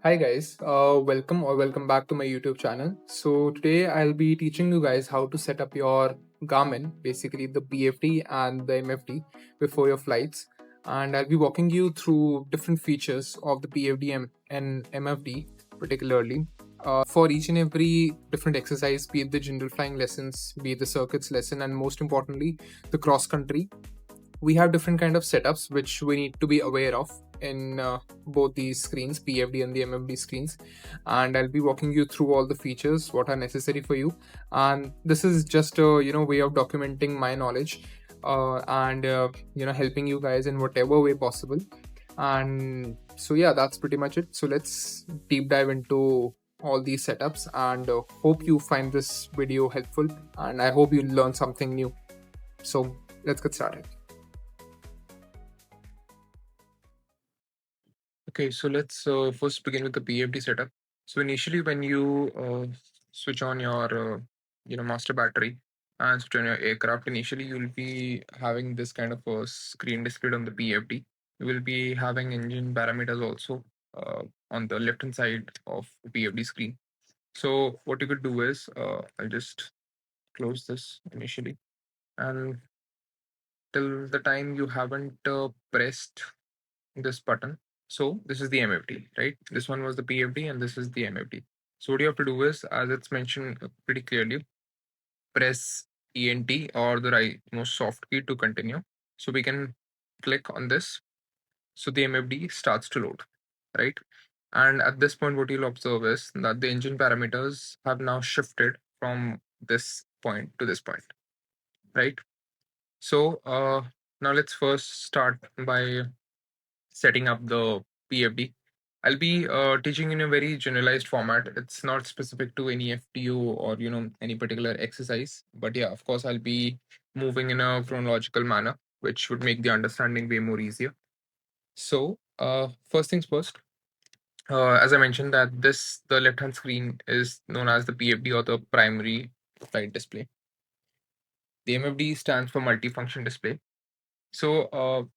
Hi guys, welcome back to my YouTube channel. So today I'll be teaching you guys how to set up your Garmin, basically the PFD and the MFD before your flights, and I'll be walking you through different features of the PFD and MFD particularly for each and every different exercise, be it the general flying lessons, be it the circuits lesson, and most importantly the cross country. We have different kind of setups which we need to be aware of in both these screens, PFD and the MFD screens, and I'll be walking you through all the features what are necessary for you. And this is just a way of documenting my knowledge and helping you guys in whatever way possible. And so yeah, that's pretty much it. So let's deep dive into all these setups, and hope you find this video helpful, and I hope you learn something new. So let's get started. Okay, so let's first begin with the PFD setup. So initially, when you switch on your master battery and switch on your aircraft, initially you'll be having this kind of a screen displayed on the PFD. You will be having engine parameters also on the left hand side of the PFD screen. So what you could do is I'll just close this initially, and till the time you haven't pressed this button. So this is the MFD, right? This one was the PFD and this is the MFD. So what you have to do is, as it's mentioned pretty clearly, press ENT or the rightmost soft key to continue. So we can click on this. So the MFD starts to load, right? And at this point, what you'll observe is that the engine parameters have now shifted from this point to this point, right? So now let's first start by setting up the PFD. I'll be teaching in a very generalized format. It's not specific to any FTO or any particular exercise. But yeah, of course, I'll be moving in a chronological manner, which would make the understanding way more easier. So first things first. As I mentioned, that the left hand screen is known as the PFD or the primary flight display. The MFD stands for multifunction display. So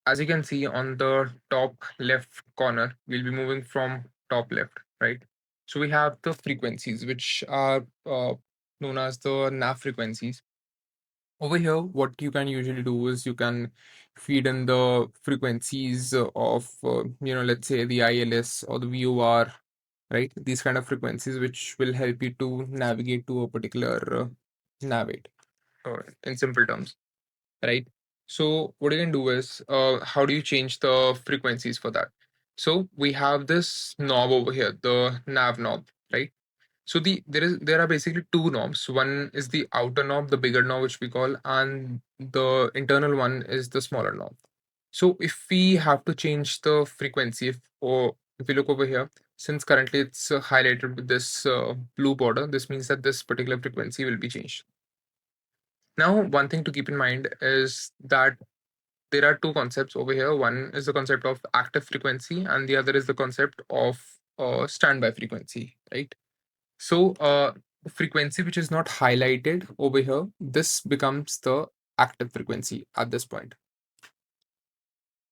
as you can see on the top left corner, we'll be moving from top left, right? So we have the frequencies, which are known as the Nav frequencies. Over here, what you can usually do is you can feed in the frequencies of, let's say the ILS or the VOR, right? These kind of frequencies, which will help you to navigate to a particular navigate, in simple terms, right? So what you can do is, how do you change the frequencies for that? So we have this knob over here, the nav knob, right? So there are basically two knobs. One is the outer knob, the bigger knob, which we call, and the internal one is the smaller knob. So if we have to change the frequency, if we look over here, since currently it's highlighted with this blue border, this means that this particular frequency will be changed. Now, one thing to keep in mind is that there are two concepts over here. One is the concept of active frequency, and the other is the concept of standby frequency, right? So, frequency which is not highlighted over here, this becomes the active frequency at this point.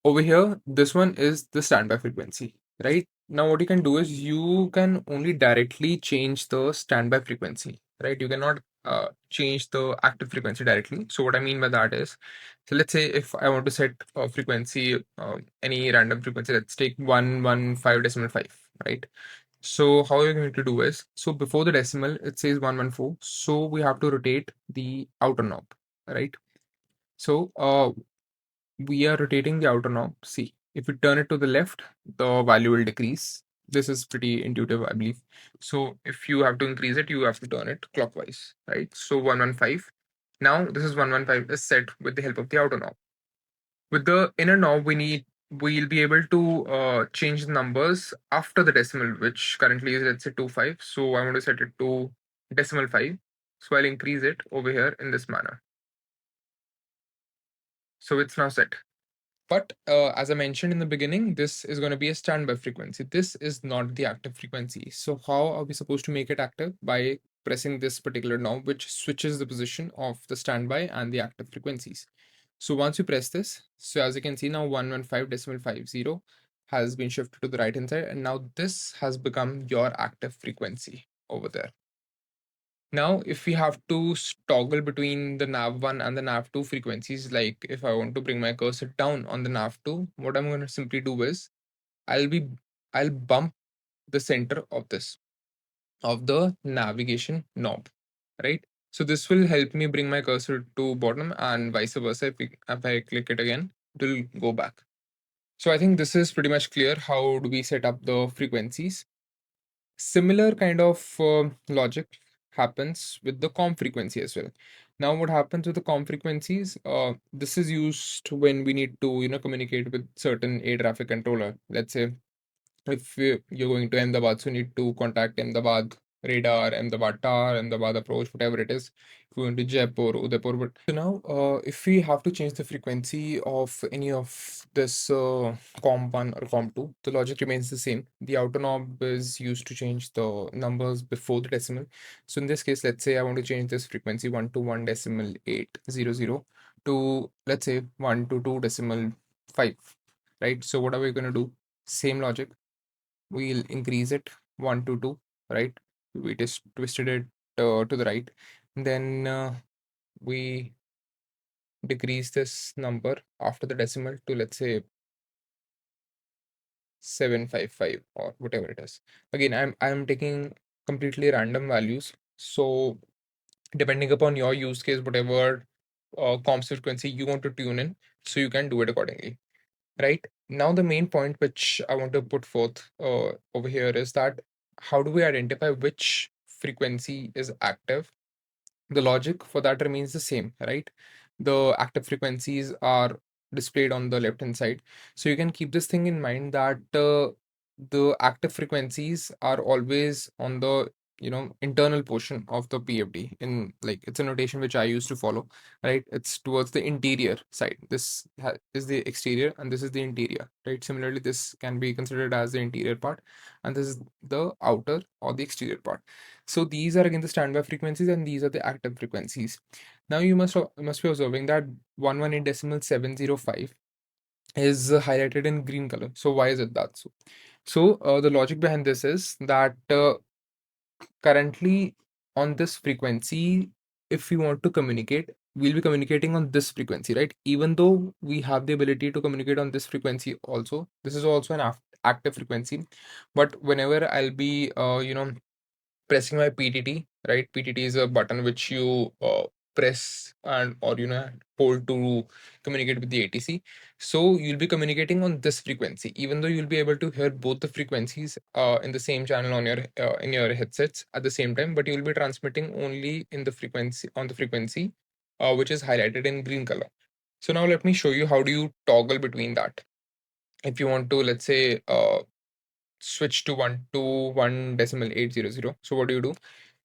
Over here, this one is the standby frequency, right? Now, what you can do is you can only directly change the standby frequency, right? You cannot change the active frequency directly. So, what I mean by that is, so let's say if I want to set a frequency, any random frequency, let's take 115.5, right? So, how you're going to do is, so before the decimal, it says 114. So, we have to rotate the outer knob, right? So, we are rotating the outer knob. See, if we turn it to the left, the value will decrease. This is pretty intuitive, I believe. So if you have to increase it, you have to turn it clockwise, right? So 115. Now this is 115 is set with the help of the outer knob. With the inner knob, we'll be able to change the numbers after the decimal, which currently is, let's say, 25. So I want to set it to decimal 5. So I'll increase it over here in this manner. So it's now set. But as I mentioned in the beginning, this is going to be a standby frequency. This is not the active frequency. So how are we supposed to make it active? By pressing this particular knob, which switches the position of the standby and the active frequencies. So once you press this, so as you can see now 115.50, has been shifted to the right hand side, and now this has become your active frequency over there. Now, if we have to toggle between the nav1 and the nav2 frequencies, like if I want to bring my cursor down on the nav2, what I'm going to simply do is I'll be I'll bump the center of this of the navigation knob, right? So this will help me bring my cursor to bottom, and vice versa. If I click it again, it will go back. So I think this is pretty much clear. How do we set up the frequencies? Similar kind of logic happens with the comm frequency as well. Now, what happens with the comm frequencies? This is used when we need to, communicate with certain air traffic controller. Let's say if you're going to Ahmedabad, so you need to contact Ahmedabad radar, Ahmedabad tower, Ahmedabad approach, whatever it is. If you're going to Jaipur, Udaipur. But so now, if we have to change the frequency of any of this COM1 or COM2, the logic remains the same. The outer knob is used to change the numbers before the decimal. So in this case, let's say I want to change this frequency 1 to 1 decimal 800 to, let's say, 1 to 2 decimal 5, right? So what are we going to do? Same logic, we'll increase it 1 to 2, right? We just twisted it to the right. Then we decrease this number after the decimal to, let's say, 755 or whatever it is. Again, I'm taking completely random values. So depending upon your use case, whatever comms frequency you want to tune in, so you can do it accordingly. Right now, the main point which I want to put forth over here is that how do we identify which frequency is active? The logic for that remains the same, right? The active frequencies are displayed on the left hand side. So you can keep this thing in mind that the active frequencies are always on the internal portion of the PFD. In like, it's a notation which I used to follow, right? It's towards the interior side. This is the exterior and this is the interior, right? Similarly, this can be considered as the interior part and this is the outer or the exterior part. So these are again the standby frequencies and these are the active frequencies. Now you must be observing that 118.705 is highlighted in green color. So why is it that so? So the logic behind this is that currently on this frequency, if we want to communicate, we'll be communicating on this frequency, right? Even though we have the ability to communicate on this frequency also, this is also an active frequency. But whenever I'll be pressing my PTT, right? PTT is a button which you press and or hold to communicate with the ATC. So you'll be communicating on this frequency, even though you'll be able to hear both the frequencies in the same channel on your in your headsets at the same time, but you'll be transmitting only in the frequency on the frequency which is highlighted in green color. So now let me show you how do you toggle between that. If you want to, let's say, switch to 1 to 1.800. So what do you do?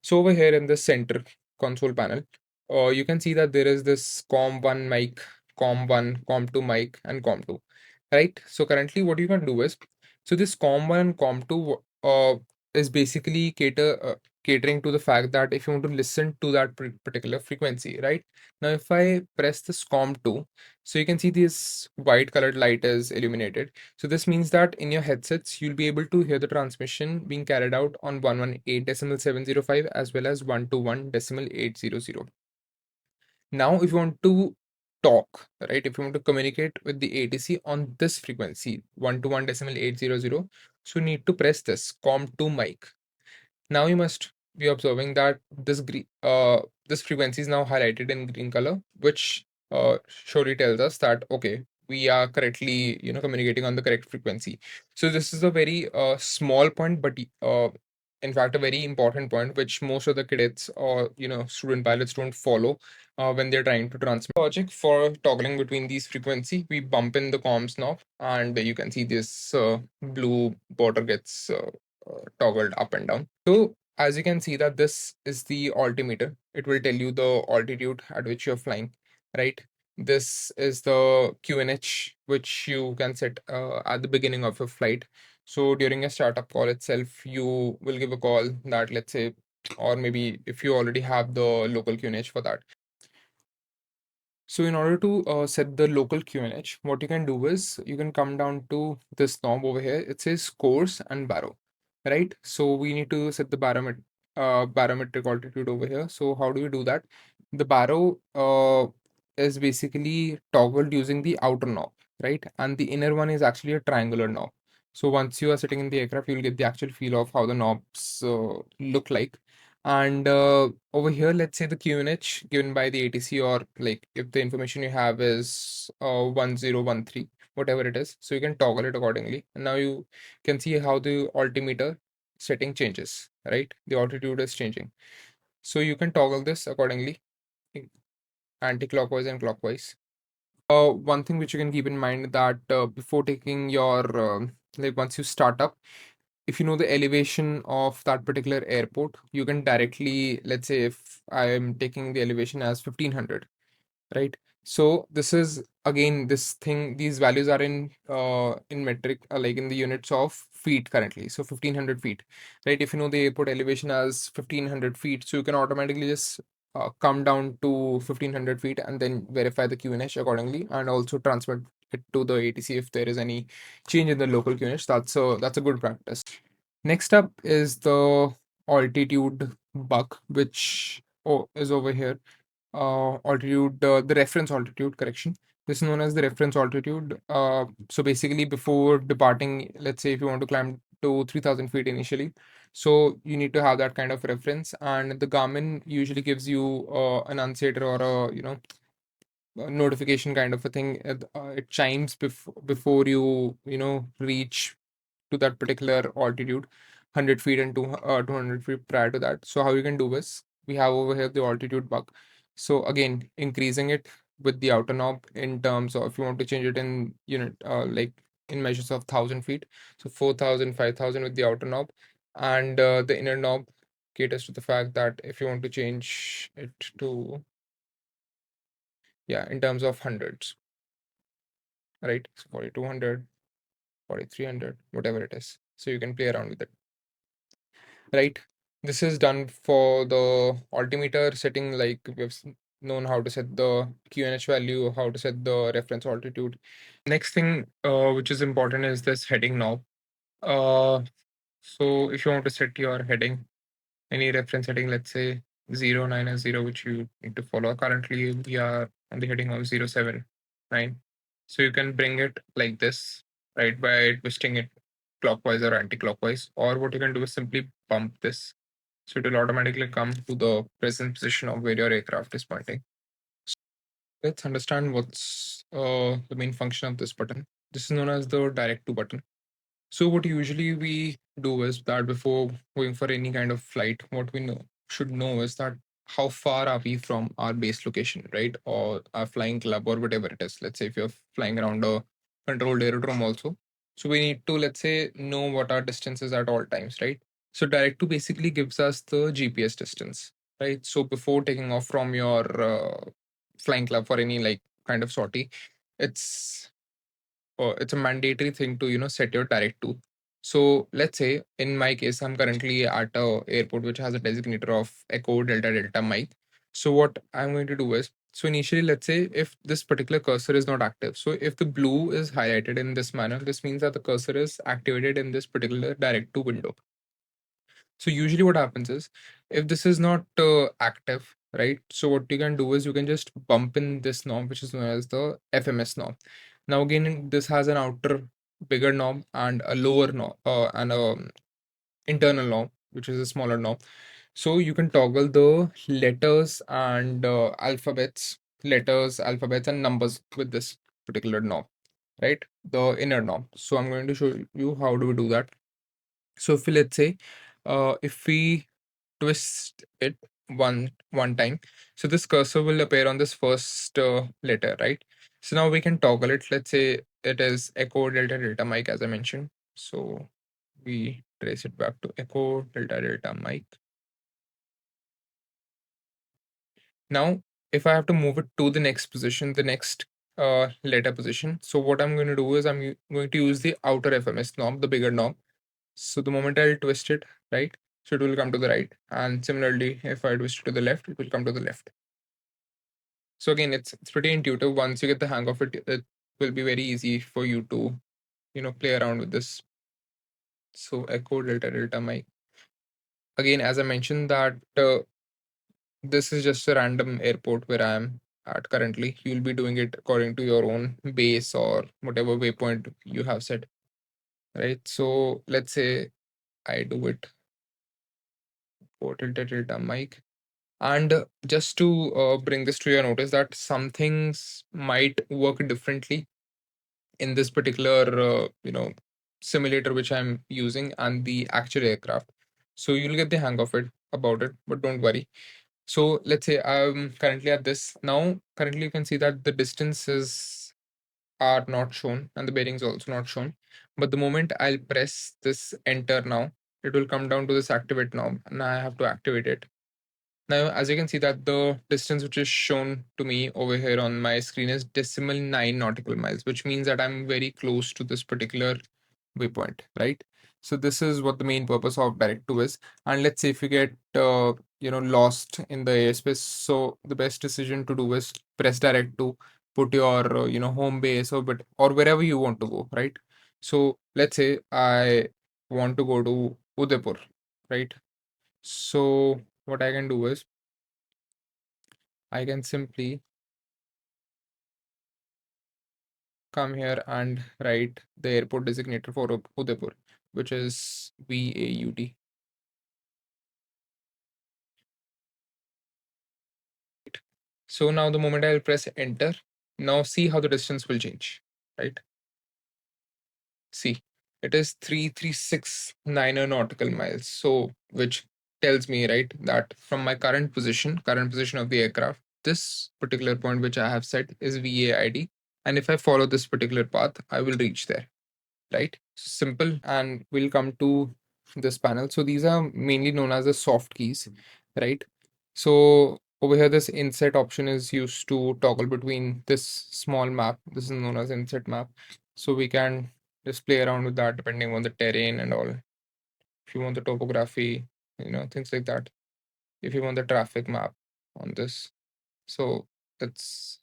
So over here in the center console panel, you can see that there is this COM1 mic, COM1, COM2 mic, and COM2, right? So currently what you can do is, so this COM1 and COM2 is basically catering to the fact that if you want to listen to that particular frequency, right? Now if I press this COM2, so you can see this white colored light is illuminated. So this means that in your headsets, you'll be able to hear the transmission being carried out on 118.705 as well as 1 to 1.800. Now, if you want to talk, right, if you want to communicate with the ATC on this frequency, 1 to 1.800, so you need to press this COM2 mic. Now you must be observing that this frequency is now highlighted in green color, which surely tells us that okay, we are correctly communicating on the correct frequency. So this is a very small point, but in fact a very important point, which most of the cadets or student pilots don't follow when they're trying to transmit. Logic for toggling between these frequency, we bump in the comms knob, and you can see this blue border gets toggled up and down. So as you can see that this is the altimeter. It will tell you the altitude at which you're flying, right? This is the QNH, which you can set at the beginning of your flight. So during a startup call itself, you will give a call that, let's say, or maybe if you already have the local QNH for that. So in order to set the local QNH, what you can do is you can come down to this knob over here. It says course and baro, right? So we need to set the barometric altitude over here. So how do we do that? The baro is basically toggled using the outer knob, right? And the inner one is actually a triangular knob. So once you are sitting in the aircraft, you'll get the actual feel of how the knobs look like. And over here, let's say the QNH given by the ATC, or like if the information you have is 1013, whatever it is. So you can toggle it accordingly. And now you can see how the altimeter setting changes, right? The altitude is changing. So you can toggle this accordingly, anti-clockwise and clockwise. One thing which you can keep in mind that before taking your, like once you start up, if you know the elevation of that particular airport, you can directly, let's say if I am taking the elevation as 1500, right? So this is again this thing, these values are in metric, like in the units of feet currently. So 1500 feet, right? If you know the airport elevation as 1500 feet, so you can automatically just come down to 1500 feet and then verify the QNH accordingly, and also transmit it to the ATC if there is any change in the local QNH. That's a good practice. Next up is the altitude buck, which is over here. Altitude, the reference altitude, correction. This is known as the reference altitude. So basically, before departing, let's say if you want to climb to 3000 feet initially, so you need to have that kind of reference. And the Garmin usually gives you an annunciator or a notification kind of a thing. It chimes before you reach to that particular altitude, 100 feet and 200 feet prior to that. So how you can do is, we have over here the altitude bug. So again, increasing it with the outer knob in terms of, if you want to change it in unit, like in measures of 1000 feet, so 4000, 5000 with the outer knob, and the inner knob caters to the fact that if you want to change it to, yeah, in terms of hundreds, right? So 4200, 4300, whatever it is. So you can play around with it, right? This is done for the altimeter setting, like known how to set the QNH value, how to set the reference altitude. Next thing, which is important, is this heading knob. So if you want to set your heading, any reference heading, let's say 090, which you need to follow. Currently, we are on the heading of 079. So you can bring it like this, right, by twisting it clockwise or anti-clockwise. Or what you can do is simply bump this. So it will automatically come to the present position of where your aircraft is pointing. Let's understand what's the main function of this button. This is known as the direct to button. So what usually we do is that before going for any kind of flight, what we should know is that how far are we from our base location, right? Or our flying club or whatever it is. Let's say if you're flying around a controlled aerodrome also. So we need to, let's say, know what our distance is at all times, right? So direct to basically gives us the GPS distance, right? So before taking off from your flying club for any like kind of sortie, it's it's a mandatory thing to set your direct to. So let's say in my case, I'm currently at a airport which has a designator of Echo Delta Delta Mike. So what I'm going to do is, so initially, let's say if this particular cursor is not active, so if the blue is highlighted in this manner, this means that the cursor is activated in this particular direct to window. So usually what happens is, if this is not active, right? So what you can do is you can just bump in this knob, which is known as the FMS knob. Now again, this has an outer bigger knob and a lower knob, and a internal knob, which is a smaller knob. So you can toggle the letters and alphabets and numbers with this particular knob, right? The inner knob. So I'm going to show you how do we do that. So if we, let's say, if we twist it one time, so this cursor will appear on this first letter, right? So now we can toggle it. Let's say it is Echo Delta Delta Mike, as I mentioned. So we trace it back to Echo Delta Delta Mike. Now, if I have to move it to the next position, the next letter position, so what I'm going to do is going to use the outer FMS knob, the bigger knob. So the moment I'll twist it, right, so it will come to the right. And similarly, if I twist it to the left, it will come to the left. So again, it's pretty intuitive. Once you get the hang of it, it will be very easy for you to, play around with this. So echo delta delta mic. Again, as I mentioned that this is just a random airport where I am at currently. You'll be doing it according to your own base or whatever waypoint you have set, right? So let's say I do it for tilted delta mic. And just to bring this to your notice that some things might work differently in this particular, simulator which I'm using and the actual aircraft. So you'll get the hang of it about it, but don't worry. So let's say I'm currently at this. Now, currently you can see that the distances are not shown and the bearings also not shown. But the moment I'll press this enter now, it will come down to this activate knob and I have to activate it. Now, as you can see that the distance which is shown to me over here on my screen is decimal 9 nautical miles, which means that I'm very close to this particular waypoint, right? So this is what the main purpose of direct to is. And let's say if you get lost in the airspace, so the best decision to do is press direct to, put your home base or wherever you want to go, right? So let's say I want to go to Udaipur, right? So what I can do is I can simply come here and write the airport designator for Udaipur, which is VAUD. So now the moment I'll press enter, now see how the distance will change, right? See, it is 3369 nautical miles. So which tells me, right, that from my current position of the aircraft, this particular point which I have set is VAID. And if I follow this particular path, I will reach there, right? Simple. And we'll come to this panel. So these are mainly known as the soft keys, right? So over here, this inset option is used to toggle between this small map. This is known as inset map. So we can just play around with that depending on the terrain and all. If you want the topography, things like that. If you want the traffic map on this. So that's,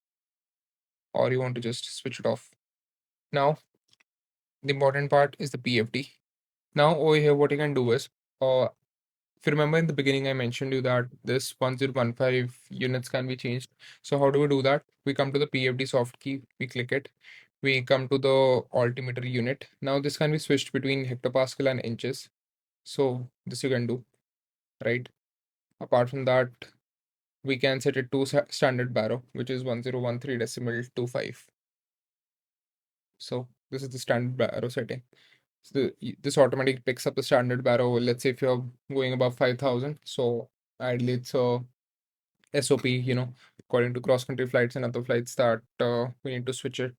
or you want to just switch it off. Now, the important part is the PFD. Now over here, what you can do is, if you remember in the beginning, I mentioned you that this 1015 units can be changed. So how do we do that? We come to the PFD soft key, we click it, we come to the altimeter unit. Now this can be switched between hectopascal and inches. So this you can do, right? Apart from that, we can set it to standard baro, which is 1013 decimal 25. So this is the standard baro setting. So this automatically picks up the standard baro. Let's say if you're going above 5,000, so ideally it's a SOP, according to cross country flights and other flights that we need to switch it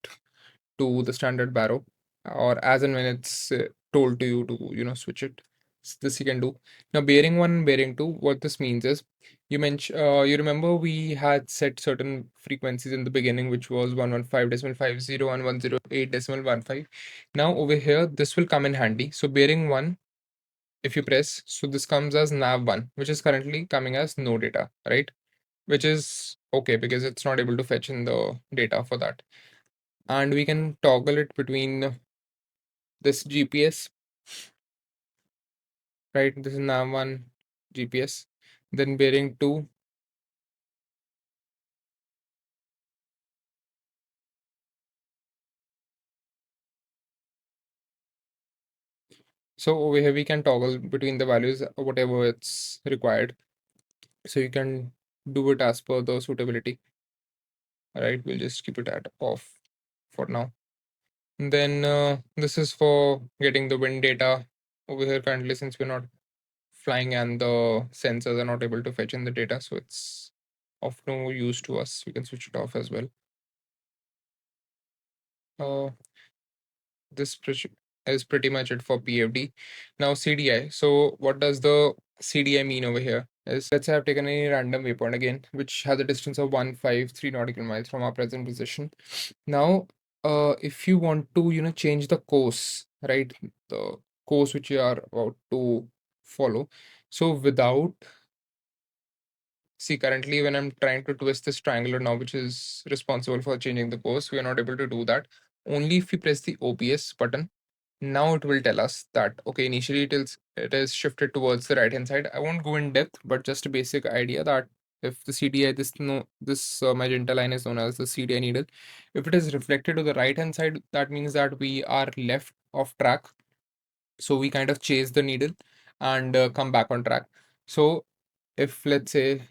to the standard baro, or as and when it's told to you to, switch it. This you can do. Now, bearing one, bearing two, what this means is you remember we had set certain frequencies in the beginning, which was 115.50 and 108.15. Now, over here, this will come in handy. So, bearing one, if you press, so this comes as nav1, which is currently coming as no data, right? Which is okay because it's not able to fetch in the data for that. And we can toggle it between this GPS, right? This is nav1 GPS, then bearing 2. So over here we can toggle between the values whatever it's required. So you can do it as per the suitability. All right, we'll just keep it at off for now. And then this is for getting the wind data over here currently, since we're not flying and the sensors are not able to fetch in the data, so it's of no use to us. We can switch it off as well. Uh, this is pretty much it for PFD. Now CDI. So what does the CDI mean over here? Is, let's say I've taken any random waypoint again, which has a distance of 153 nautical miles from our present position. Now, if you want to, change the course, right? The course which you are about to follow. So without see, currently when I'm trying to twist this triangular knob, which is responsible for changing the course, we are not able to do that. Only if we press the OBS button, now it will tell us that, okay, initially it is shifted towards the right hand side. I won't go in depth, but just a basic idea that if the CDI, this magenta line is known as the CDI needle, if it is reflected to the right hand side, that means that we are left off track. So we kind of chase the needle and come back on track. So if, let's say,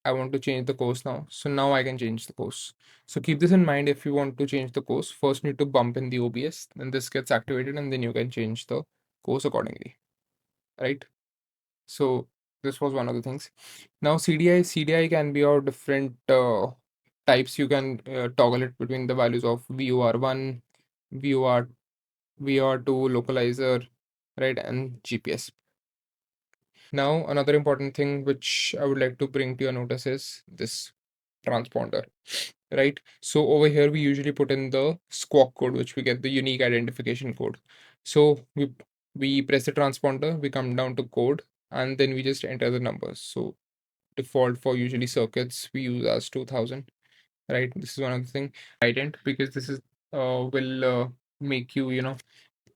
I want to change the course now, so now I can change the course. So keep this in mind. If you want to change the course, first need to bump in the OBS, then this gets activated, and then you can change the course accordingly, right? So this was one of the things. Now CDI can be of different types. You can toggle it between the values of VOR1, VOR, VOR2, localizer, right, and GPS. Now, another important thing which I would like to bring to your notice is this transponder, right? So over here, we usually put in the squawk code, which we get the unique identification code. So we press the transponder, we come down to code, and then we just enter the numbers. So default for usually circuits, we use as 2000, right? This is one of the thing. Ident, because this is will make you,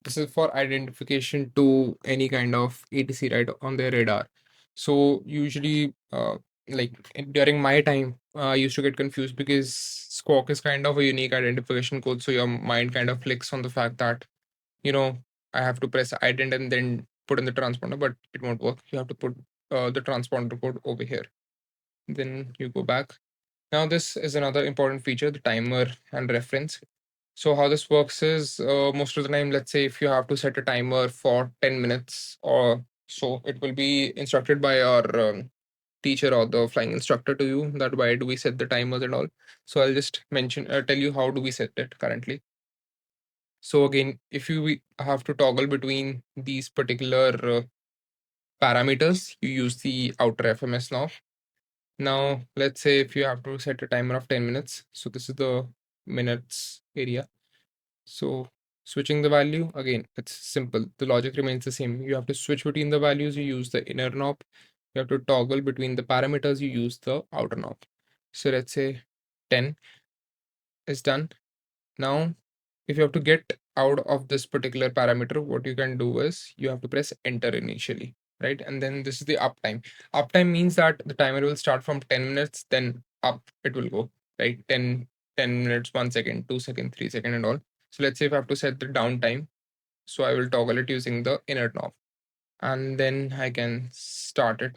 this is for identification to any kind of ATC, right, on their radar. So usually, during my time, I used to get confused because squawk is kind of a unique identification code. So your mind kind of clicks on the fact that, you know, I have to press ident and then put in the transponder, but it won't work. You have to put the transponder code over here. Then you go back. Now, this is another important feature, the timer and reference. So how this works is most of the time, let's say if you have to set a timer for 10 minutes or so, it will be instructed by your teacher or the flying instructor to you that why do we set the timers and all. So I'll just tell you how do we set it currently. So again, if you have to toggle between these particular parameters, you use the outer FMS knob. Now, let's say if you have to set a timer of 10 minutes. So this is the minutes area. So switching the value, again, it's simple. The logic remains the same. You have to switch between the values, you use the inner knob. You have to toggle between the parameters, you use the outer knob. So let's say 10 is done. Now, if you have to get out of this particular parameter, what you can do is you have to press enter initially, right? And then this is the uptime. Uptime means that the timer will start from 10 minutes, then up it will go, right? 10 minutes, 1 second, 2 second, 3 second, and all. So let's say if I have to set the downtime, so I will toggle it using the inner knob, and then I can start it.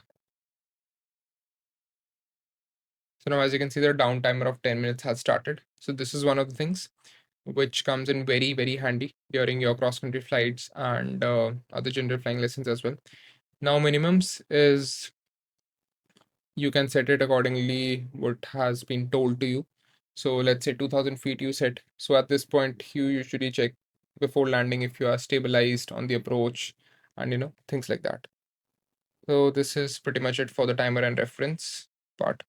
So now as you can see, the down timer of 10 minutes has started. So this is one of the things which comes in very, very handy during your cross-country flights and other general flying lessons as well. Now, minimums is you can set it accordingly what has been told to you. So let's say 2000 feet you set. So at this point, you usually check before landing if you are stabilized on the approach and things like that. So this is pretty much it for the timer and reference part.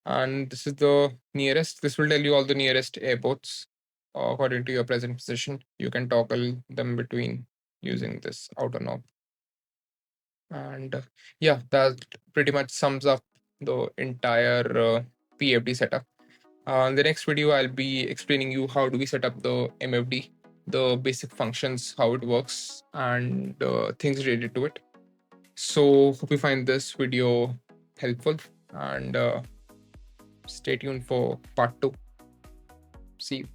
And this is the nearest. This will tell you all the nearest airports according to your present position. You can toggle them between using this outer knob. And yeah, that pretty much sums up the entire PFD setup. In the next video, I'll be explaining you how do we set up the MFD, the basic functions, how it works, and things related to it. So hope you find this video helpful, and stay tuned for part 2. See you.